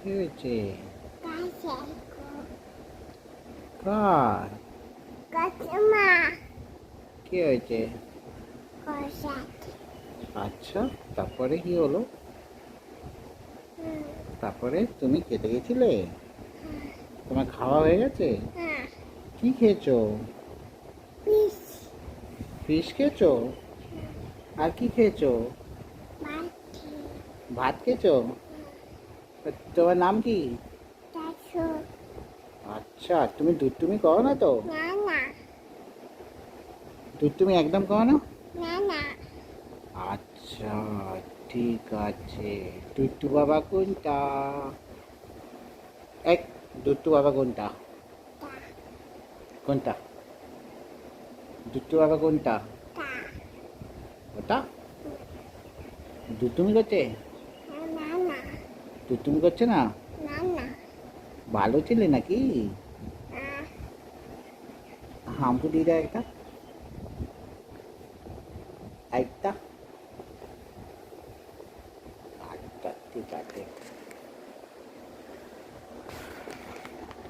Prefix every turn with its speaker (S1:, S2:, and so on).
S1: কি হয়েছে?
S2: গাছে
S1: কার?
S2: গাছে মা
S1: কি হয়েছে?
S2: কষাত
S1: আচ্ছা, তারপরে কি হলো? তারপরে তুমি খেতে গেছিলে? তোমার খাওয়া হয়ে গেছে? কি খেয়েছো?
S2: পিস
S1: ফিশ খেয়েছো? আর কি খেয়েছো?
S2: মাটি
S1: ভাত খেয়েছো? তোমার নাম কি?
S2: দাসু
S1: আচ্ছা, তুমি দুষ্টুমি করো না তো?
S2: না না
S1: দুষ্টুমি একদম করো না?
S2: না না
S1: আচ্ছা, ঠিক আছে। দুষ্টু বাবা কোনটা? এক, দুষ্টু বাবা কোনটা?
S2: তা
S1: কোনটা? দুষ্টু বাবা কোনটা?
S2: তা
S1: ওটা? দুষ্টুমি করছে?
S2: না না
S1: দুষ্টুমি করছে না?
S2: না না
S1: ভালো ছেলে নাকি?
S2: আহ
S1: হামকু দিয়ে দেয় একটা, একটা। আচ্ছা, ঠিক আছে।